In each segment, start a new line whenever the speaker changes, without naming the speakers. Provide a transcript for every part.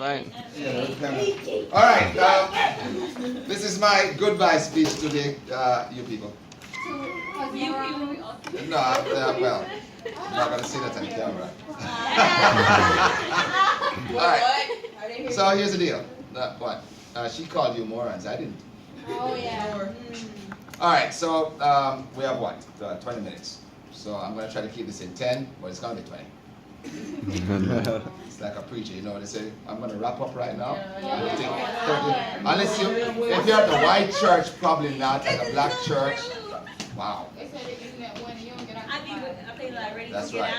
fine.
All right. This is my goodbye speech to the you people. No, well, I'm not gonna say that on camera. All right. So here's the deal. What? She called you morons. I didn't.
Oh yeah.
All right. So we have what? 20 minutes. So I'm gonna try to keep this in 10, but it's gonna be 20. It's like a preacher, you know what they say? I'm gonna wrap up right now. Unless if you're at the white church, probably not. At the black church, wow. That's right.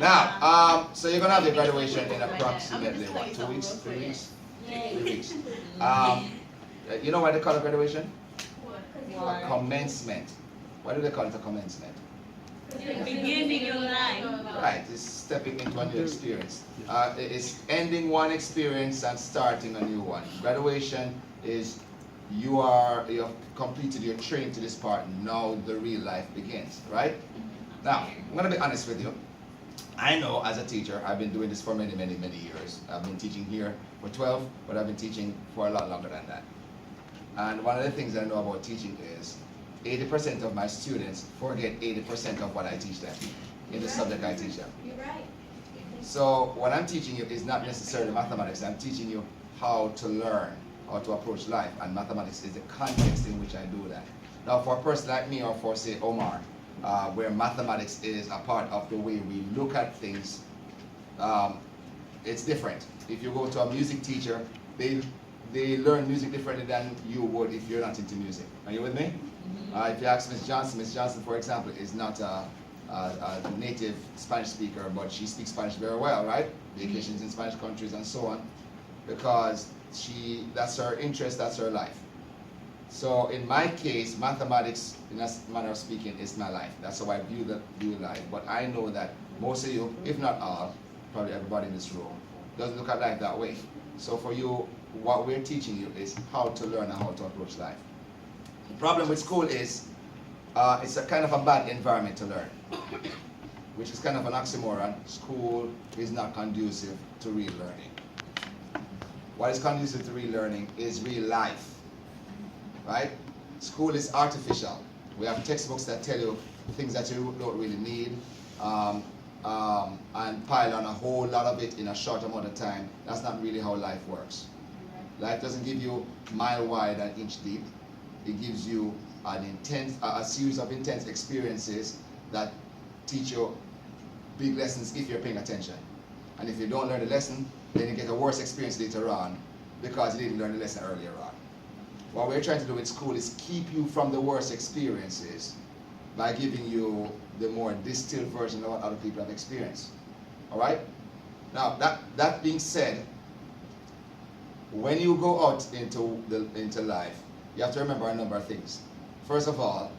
Now, so you're gonna have your graduation in approximately what? 2 weeks? 3 weeks? 3 weeks. You know why they call it graduation? A commencement. Why do they call it a commencement?
Beginning your life.
Right, it's stepping into a new experience. It's ending one experience and starting a new one. Graduation is you have completed your training to this part. Now the real life begins, right? Now, I'm going to be honest with you. I know as a teacher, I've been doing this for many, many, many years. I've been teaching here for 12, but I've been teaching for a lot longer than that. And one of the things I know about teaching is 80% of my students forget 80% of what I teach them in the subject I teach them.
You're right.
So what I'm teaching you is not necessarily mathematics. I'm teaching you how to learn, how to approach life, and mathematics is the context in which I do that. Now for a person like me or for say Omar, where mathematics is a part of the way we look at things, it's different. If you go to a music teacher, they learn music differently than you would if you're not into music. Are you with me? If you ask Miss Johnson, for example, is not a native Spanish speaker, but she speaks Spanish very well, right? Vacations in Spanish countries and so on, because that's her interest, that's her life. So in my case, mathematics, in a manner of speaking, is my life. That's how I view life. But I know that most of you, if not all, probably everybody in this room, doesn't look at life that way. So for you, what we're teaching you is how to learn and how to approach life. The problem with school is it's a kind of a bad environment to learn, which is kind of an oxymoron. School is not conducive to real learning. What is conducive to real learning is real life, right? School is artificial. We have textbooks that tell you things that you don't really need and pile on a whole lot of it in a short amount of time. That's not really how life works. Life doesn't give you mile wide and inch deep. It gives you a series of intense experiences that teach you big lessons if you're paying attention. And if you don't learn the lesson, then you get a worse experience later on because you didn't learn the lesson earlier on. What we're trying to do in school is keep you from the worst experiences by giving you the more distilled version of what other people have experienced. All right? Now, that being said, when you go out into life, you have to remember a number of things. First of all,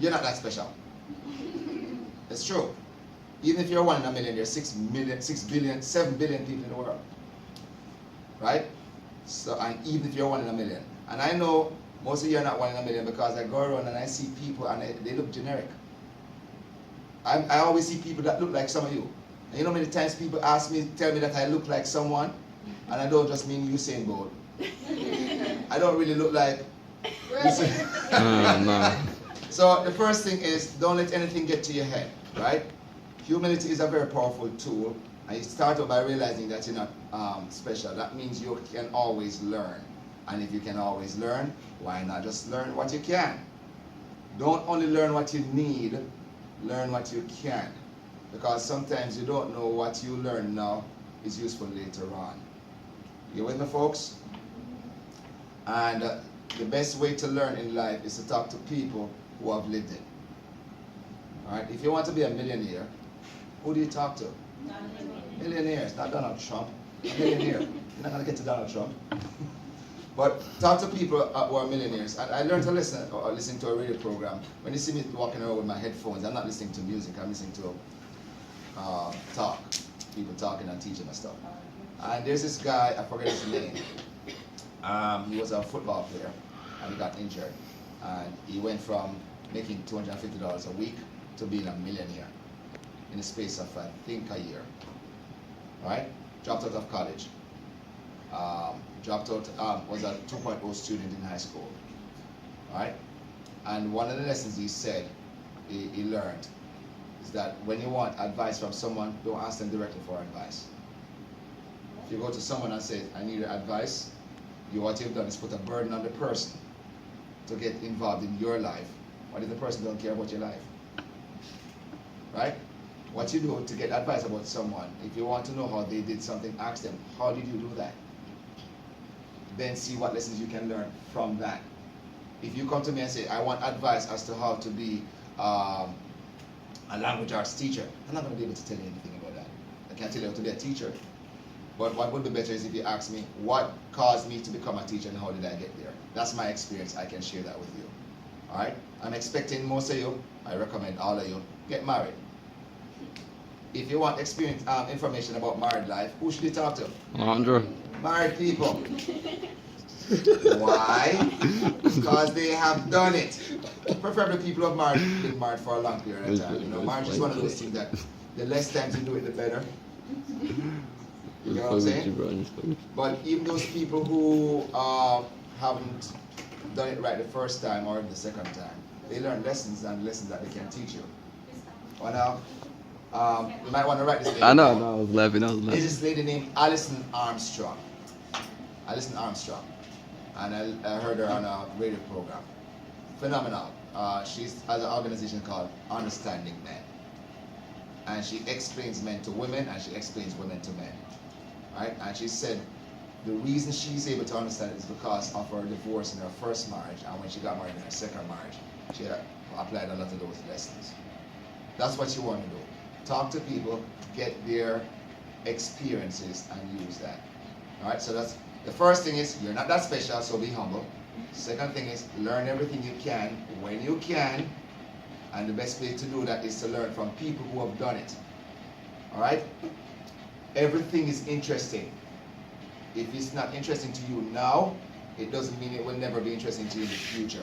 you're not that special. It's true. Even if you're 1 in a million, there's 7 billion people in the world. Right? So, and even if you're 1 in a million. And I know most of you are not 1 in a million because I go around and I see people and they look generic. I always see people that look like some of you. And you know how many times people tell me that I look like someone, and I don't just mean Usain Bolt. I don't really look like Usain.
No.
So the first thing is, don't let anything get to your head, right? Humility is a very powerful tool, and you start out by realizing that you're not special. That means you can always learn. And if you can always learn, why not just learn what you can? Don't only learn what you need, learn what you can. Because sometimes you don't know what you learn now is useful later on. You with me, folks? And the best way to learn in life is to talk to people who have lived it. All right? If you want to be a millionaire, who do you talk to? Millionaires, not Donald Trump. A millionaire. You're not going to get to Donald Trump. But talk to people who are millionaires. And I learned to listen to a radio program. When you see me walking around with my headphones, I'm not listening to music. I'm listening to talk. People talking and teaching and stuff. And there's this guy, I forget his name. He was a football player and he got injured. And he went from making $250 a week to being a millionaire in the space of, I think, a year. Right? dropped out of college. Dropped out, was a 2.0 student in high school. All right? And one of the lessons he said, he learned, is that when you want advice from someone, don't ask them directly for advice. If you go to someone and say, I need your advice, what you've done is put a burden on the person to get involved in your life. What if the person don't care about your life? Right? What you do to get advice about someone, if you want to know how they did something, ask them, how did you do that? Then see what lessons you can learn from that. If you come to me and say, I want advice as to how to be a language arts teacher, I'm not going to be able to tell you anything about that. I can't tell you how to be a teacher. But what would be better is if you ask me, what caused me to become a teacher and how did I get there? That's my experience. I can share that with you. All right? I'm expecting most of you, I recommend all of you, get married. If you want information about married life, who should you talk to?
Andrew.
Married people. Why? Because they have done it. Preferably people who have been married for a long period of time. You know, marriage is one of those things that the less times you do it, the better. You know what I'm saying? But even those people who haven't done it right the first time or the second time, they learn lessons and lessons that they can teach you. Well, now, you might want to write this name.
I know, I was laughing.
There's this lady named Alison Armstrong. Alison Armstrong. And I heard her on a radio program. Phenomenal. She has an organization called Understanding Men. And she explains men to women and she explains women to men. Right? And she said the reason she's able to understand it is because of her divorce in her first marriage, and when she got married in her second marriage, she applied a lot of those lessons. That's what you want to do. Talk to people, get their experiences, and use that. All right, so that's the first thing is you're not that special, so be humble. Second thing is learn everything you can when you can, and the best way to do that is to learn from people who have done it. All right? Everything is interesting. If it's not interesting to you now, it doesn't mean it will never be interesting to you in the future.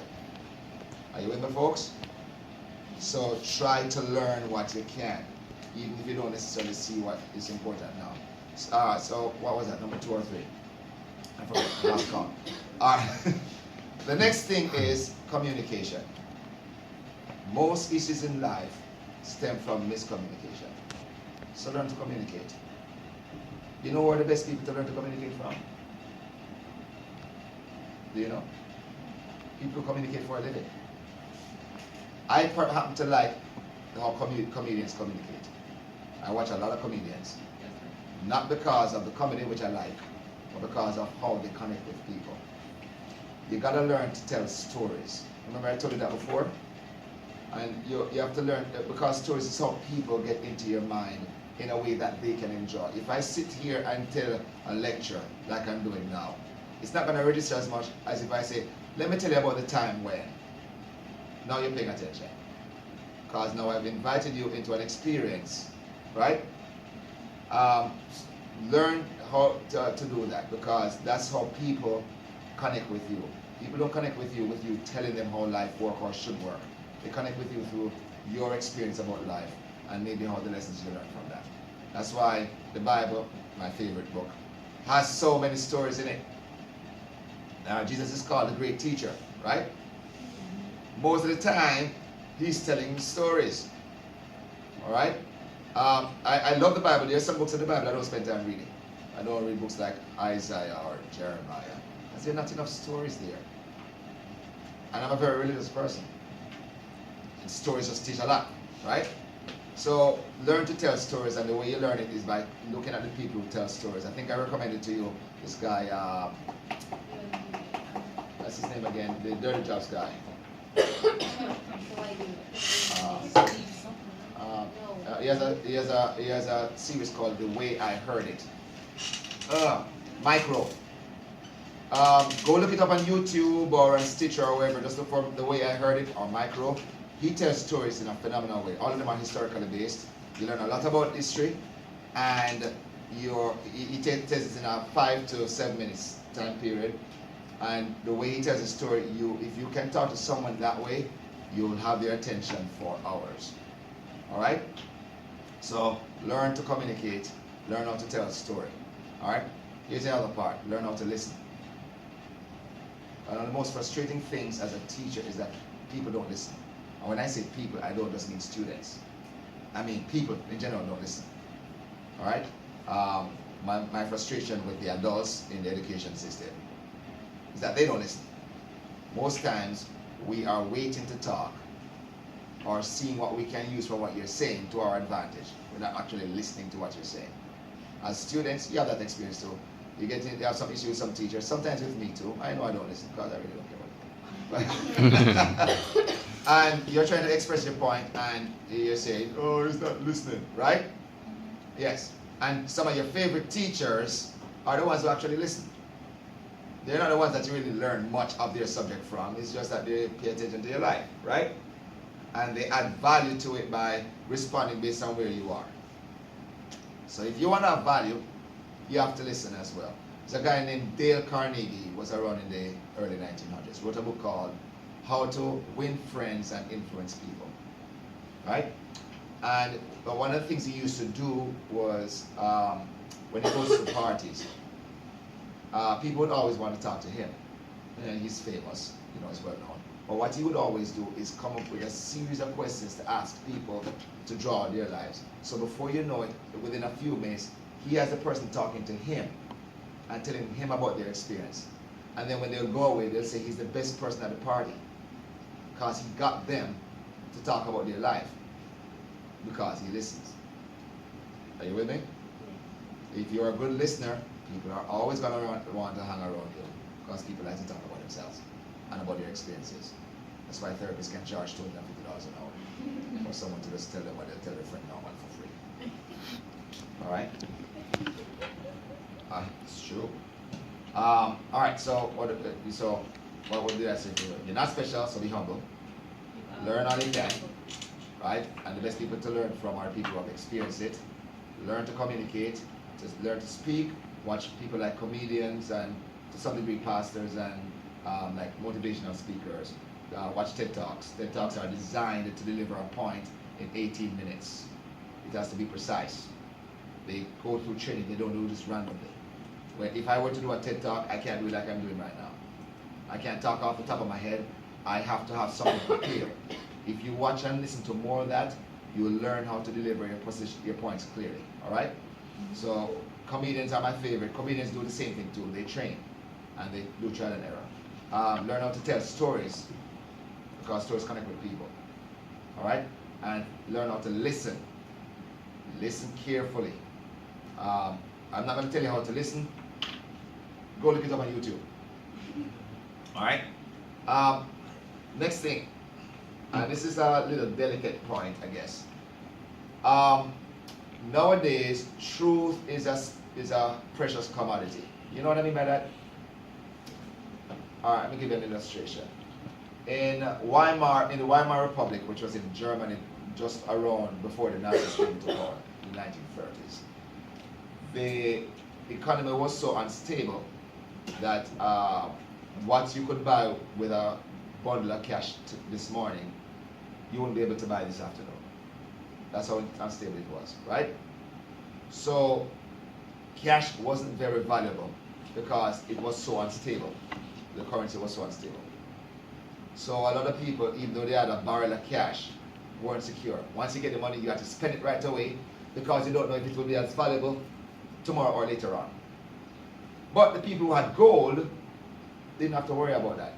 Are you with me, folks? So try to learn what you can, even if you don't necessarily see what is important now. So what was that, number 2 or 3? I forgot, last count. The next thing is communication. Most issues in life stem from miscommunication. So learn to communicate. You know where the best people to learn to communicate from? Do you know? People who communicate for a living. I happen to like how comedians communicate. I watch a lot of comedians. Not because of the comedy which I like, but because of how they connect with people. You gotta learn to tell stories. Remember I told you that before? And you have to learn, because stories is how people get into your mind in a way that they can enjoy. If I sit here and tell a lecture like I'm doing now, it's not gonna register as much as if I say, let me tell you about the time when. Now you're paying attention. Because now I've invited you into an experience, right? Learn how to do that, because that's how people connect with you. People don't connect with you telling them how life works or should work. They connect with you through your experience about life and maybe how the lessons you learn from that. That's why the Bible, my favorite book, has so many stories in it. Jesus is called the great teacher, right? Most of the time, he's telling stories. All right? I love the Bible. There's some books in the Bible I don't spend time reading. I don't read books like Isaiah or Jeremiah, because there are not enough stories there. And I'm a very religious person. And stories just teach a lot, right? So learn to tell stories, and the way you learn it is by looking at the people who tell stories. I think I recommended to you this guy, what's his name again? The Dirty Jobs guy. He has a series called The Way I Heard It. Micro. Go look it up on YouTube or on Stitcher or wherever. Just look for The Way I Heard It or Micro. He tells stories in a phenomenal way. All of them are historically based. You learn a lot about history, and he tells it in a 5 to 7 minutes time period. And the way he tells a story, if you can talk to someone that way, you will have their attention for hours. All right? So learn to communicate, learn how to tell a story. All right? Here's the other part. Learn how to listen. One of the most frustrating things as a teacher is that people don't listen. And when I say people, I don't just mean students. I mean people in general don't listen. All right? My frustration with the adults in the education system is that they don't listen. Most times we are waiting to talk or seeing what we can use from what you're saying to our advantage. We're not actually listening to what you're saying. As students, you have that experience too. You have some issues with some teachers, sometimes with me too. I know I don't listen because I really don't care about it. And you're trying to express your point and you're saying, oh, he's not listening, right? Yes. And some of your favorite teachers are the ones who actually listen. They're not the ones that you really learn much of their subject from. It's just that they pay attention to your life, right? And they add value to it by responding based on where you are. So if you want to have value, you have to listen as well. There's a guy named Dale Carnegie, was around in the early 1900s, wrote a book called How to Win Friends and Influence People, right? And one of the things he used to do was, when he goes to parties, people would always want to talk to him. And he's famous, he's well known. But what he would always do is come up with a series of questions to ask people to draw their lives. So before you know it, within a few minutes, he has a person talking to him and telling him about their experience. And then when they'll go away, they'll say he's the best person at the party because he got them to talk about their life because he listens. Are you with me? If you're a good listener, people are always going to want to hang around you because people like to talk about themselves and about their experiences. That's why therapists can charge $250 an hour for someone to just tell them what they'll tell their friend normal for free. All right? It's true. All right, so what did I say to you? You're not special, so be humble. Learn all you can, right? And the best people to learn from are people who have experienced it. Learn to communicate, learn to speak. Watch people like comedians and to some degree pastors and like motivational speakers. Watch TED Talks. TED Talks are designed to deliver a point in 18 minutes. It has to be precise. They go through training. They don't do this randomly. Where if I were to do a TED Talk, I can't do it like I'm doing right now. I can't talk off the top of my head. I have to have something prepared. If you watch and listen to more of that, you will learn how to deliver your points clearly. All right? So comedians are my favorite. Comedians do the same thing too. They train and they do trial and error. Learn how to tell stories because stories connect with people. All right? And learn how to listen. Listen carefully. I'm not going to tell you how to listen. Go look it up on YouTube. All right? Next thing, and this is a little delicate point, I guess. Nowadays, truth is a precious commodity. You know what I mean by that? All right, let me give you an illustration. In the Weimar Republic, which was in Germany, just around before the Nazis came to power in the 1930s, the economy was so unstable that what you could buy with a bundle of cash this morning, you wouldn't be able to buy this afternoon. That's how unstable it was, right? So cash wasn't very valuable because it was so unstable. The currency was so unstable. So a lot of people, even though they had a barrel of cash, weren't secure. Once you get the money, you have to spend it right away because you don't know if it will be as valuable tomorrow or later on. But the people who had gold didn't have to worry about that.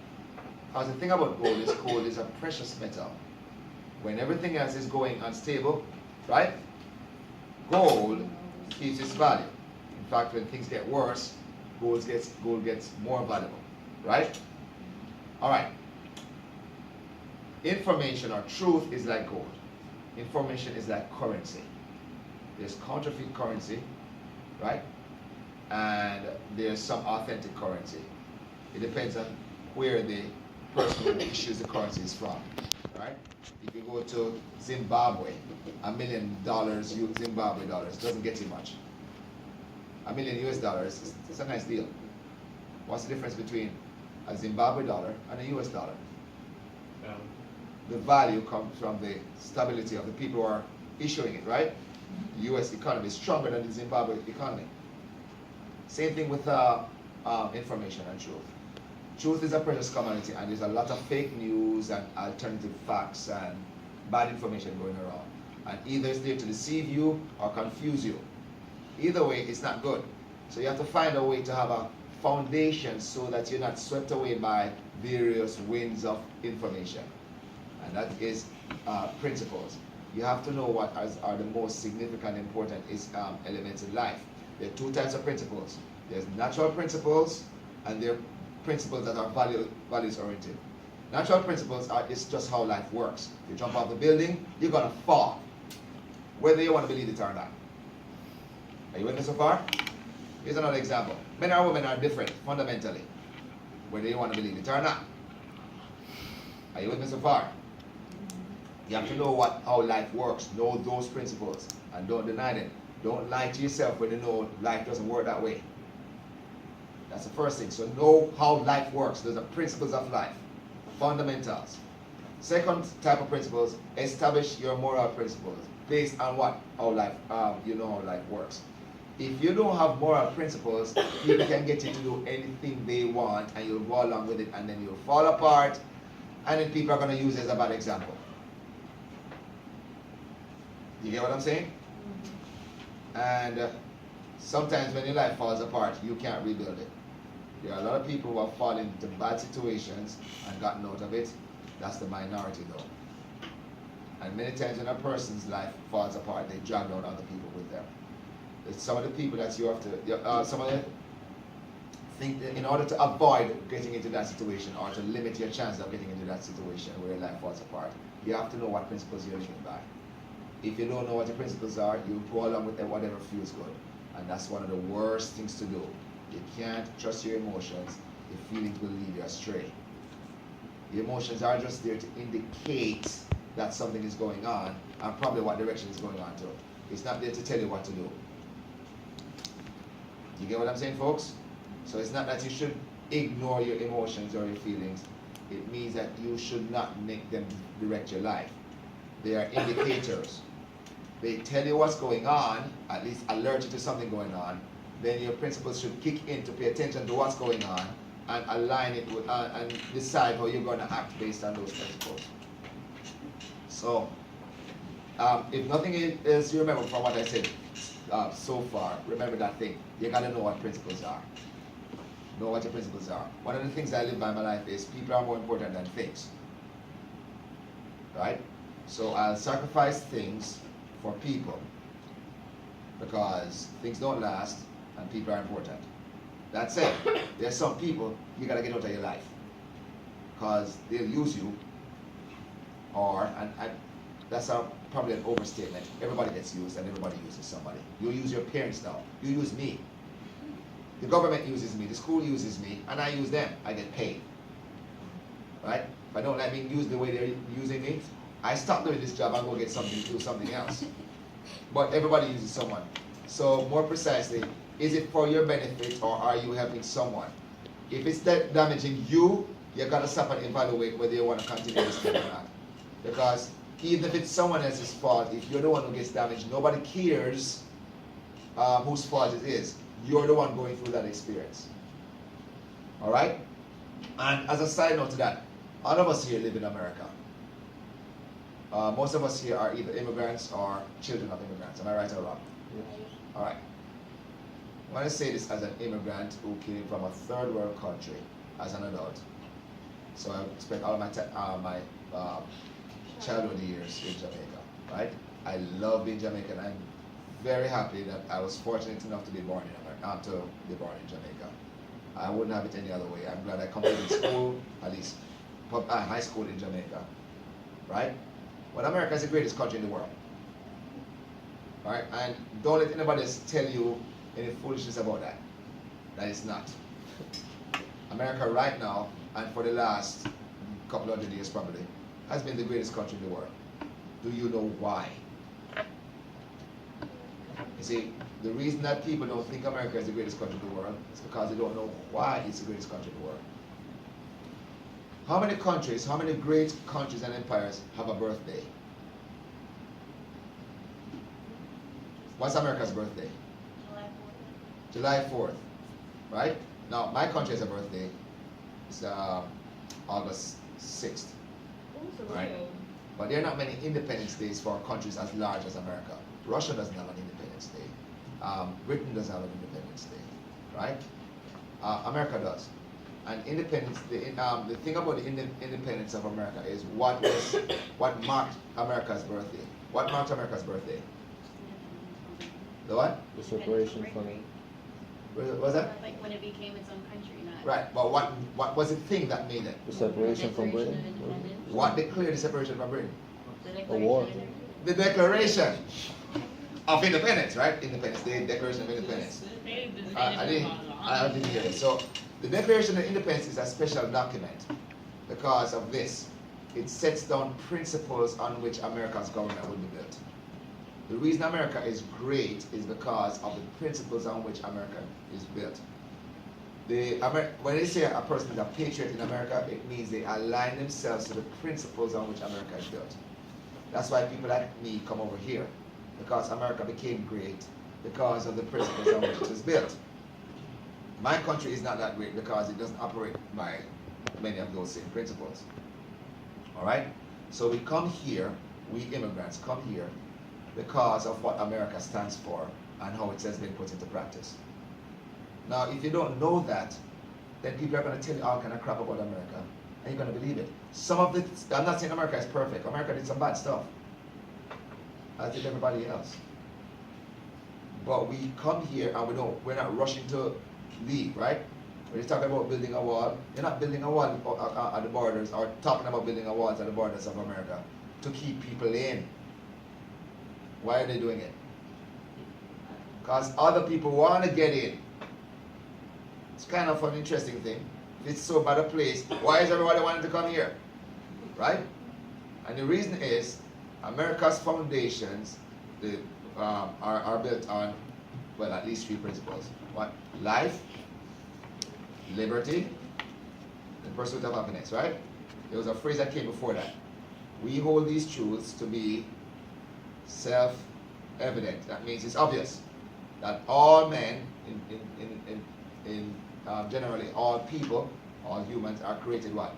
Because the thing about gold is a precious metal. When everything else is going unstable, right? Gold keeps its value. In fact, when things get worse, gold gets more valuable, right? All right. Information or truth is like gold. Information is like currency. There's counterfeit currency, right? And there's some authentic currency. It depends on where the person who issues the currency is from, right? If you go to Zimbabwe, $1 million Zimbabwe dollars doesn't get you much. $1 million US dollars is a nice deal. What's the difference between a Zimbabwe dollar and a US dollar? The value comes from the stability of the people who are issuing it, right? The US economy is stronger than the Zimbabwe economy. Same thing with information and truth. Truth is a precious commodity, and there's a lot of fake news and alternative facts and bad information going around. And either it's there to deceive you or confuse you. Either way, it's not good. So you have to find a way to have a foundation so that you're not swept away by various winds of information. And that is principles. You have to know what are the most significant, important elements in life. There are two types of principles. There's natural principles, and there are principles that are values oriented. Natural principles is just how life works. If you jump off the building, you're gonna fall, whether you want to believe it or not. Are you with me so far? Here's another example. Men and women are different fundamentally, whether you want to believe it or not. Are you with me so far? You have to know how life works. Know those principles and don't deny them. Don't lie to yourself when you know life doesn't work that way. That's the first thing. So know how life works. Those are principles of life. Fundamentals. Second type of principles, establish your moral principles based on what? How life, you know how life works. If you don't have moral principles, people can get you to do anything they want and you'll go along with it and then you'll fall apart and then people are going to use it as a bad example. You get what I'm saying? And sometimes when your life falls apart, you can't rebuild it. There are a lot of people who have fallen into bad situations and gotten out of it. That's the minority though. And many times when a person's life falls apart, they drag down other people with them. It's some of the people that you have to, some of the think that in order to avoid getting into that situation or to limit your chance of getting into that situation where your life falls apart, you have to know what principles you're living by. If you don't know what your principles are, you go along with whatever feels good. And that's one of the worst things to do. You can't trust your emotions. The feelings will lead you astray. The emotions are just there to indicate that something is going on and probably what direction is going on to. It's not there to tell you what to do. You get what I'm saying, folks? So it's not that you should ignore your emotions or your feelings. It means that you should not make them direct your life. They are indicators. They tell you what's going on, at least alert you to something going on. Then your principles should kick in to pay attention to what's going on and align it with, and decide how you're going to act based on those principles. So, if nothing else you remember from what I said so far, remember that thing. You got to know what principles are. Know what your principles are. One of the things I live by in my life is people are more important than things. Right? So I'll sacrifice things for people because things don't last and people are important. That said, there's some people you gotta get out of your life because they'll use you, or and that's probably an overstatement. Everybody gets used and everybody uses somebody. You use your parents now. You use me. The government uses me. The school uses me, and I use them. I get paid. Right? If I don't like being used the way they're using me, I stop doing this job and go get something, do something else. But everybody uses someone. So more precisely, is it for your benefit or are you helping someone? If it's damaging you, you gotta stop and evaluate whether you want to continue this thing or not. Because even if it's someone else's fault, if you're the one who gets damaged, nobody cares whose fault it is. You're the one going through that experience. All right? And as a side note to that, all of us here live in America. Most of us here are either immigrants or children of immigrants. Am I right or wrong? Yes. All right. I want to say this as an immigrant who came from a third world country as an adult. So I spent all of my childhood years in Jamaica, right? I love being Jamaican. I'm very happy that I was fortunate enough to be born in America, to be born in Jamaica. I wouldn't have it any other way. I'm glad I completed school, at least high school in Jamaica, right? But America is the greatest country in the world, right? And don't let anybody else tell you any foolishness about that. That is not. America right now, and for the last couple of years probably, has been the greatest country in the world. Do you know why? You see, the reason that people don't think America is the greatest country in the world is because they don't know why it's the greatest country in the world. How many countries, how many great countries and empires have a birthday? What's America's birthday?
July 4th.
July 4th. right? Now, my country has a birthday. It's August 6th, right? But there are not many Independence Days for countries as large as America. Russia doesn't have an Independence Day. Britain doesn't have an Independence Day, right? America does. And independence, the thing about the independence of America is what marked America's birthday. What marked America's birthday? The what?
The separation from it.
What was that?
Like when it became its own country, not.
Right, but what was the thing that made it?
The separation from Britain.
What declared the separation from Britain?
A war.
The Declaration of Independence, right? Independence Day, Declaration of Independence. I didn't hear it. So the Declaration of Independence is a special document because of this. It sets down principles on which America's government will be built. The reason America is great is because of the principles on which America is built. When they say a person is a patriot in America, it means they align themselves to the principles on which America is built. That's why people like me come over here, because America became great because of the principles on which it was built. My country is not that great because it doesn't operate by many of those same principles. All right? So we come here, we immigrants come here because of what America stands for and how it has been put into practice. Now, if you don't know that, then people are going to tell you all kind of crap about America, and you're going to believe it. Some of it, I'm not saying America is perfect. America did some bad stuff, as did everybody else. But we come here and we're not rushing to leave, right? When you're talking about building a wall, you're not building a wall at the borders or talking about building a wall at the borders of America to keep people in. Why are they doing it? Because other people want to get in. It's kind of an interesting thing. If it's so bad a place, why is everybody wanting to come here? Right? And the reason is America's foundations are built on, well, at least 3 principles. What? Life, liberty, and pursuit of happiness, right? There was a phrase that came before that. We hold these truths to be self-evident. That means it's obvious that all men, generally all people, all humans are created what?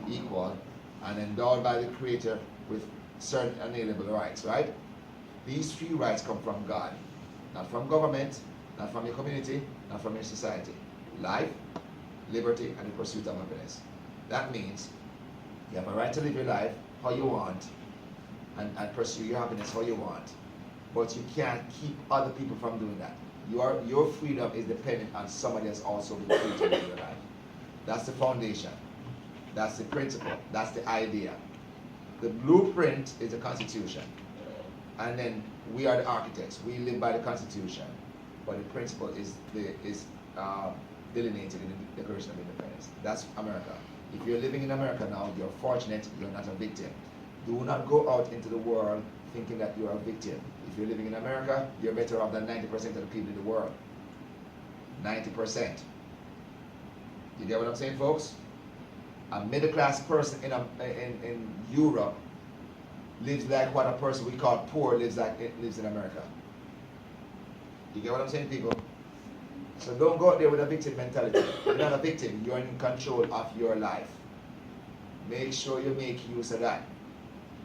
Equal and endowed by the Creator with certain unalienable rights, right? These 3 rights come from God, not from government, not from your community, not from your society. Life, liberty, and the pursuit of happiness. That means you have a right to live your life how you want and pursue your happiness how you want, but you can't keep other people from doing that. Your freedom is dependent on somebody else also being free to live your life. That's the foundation. That's the principle. That's the idea. The blueprint is the Constitution. And then we are the architects. We live by the Constitution. But the principle is delineated in the Declaration of Independence. That's America. If you're living in America now, you're fortunate, you're not a victim. Do not go out into the world thinking that you're a victim. If you're living in America, you're better off than 90% of the people in the world. 90%. You get what I'm saying, folks? A middle-class person in Europe lives like what a person we call poor lives in America. You get what I'm saying, people? So don't go out there with a victim mentality. You're not a victim. You're in control of your life. Make sure you make use of that.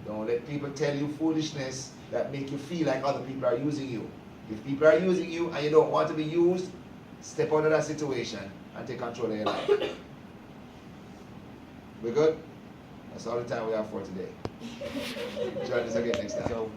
Don't let people tell you foolishness that make you feel like other people are using you. If people are using you and you don't want to be used, step out of that situation and take control of your life. We good? That's all the time we have for today. Join us again next time.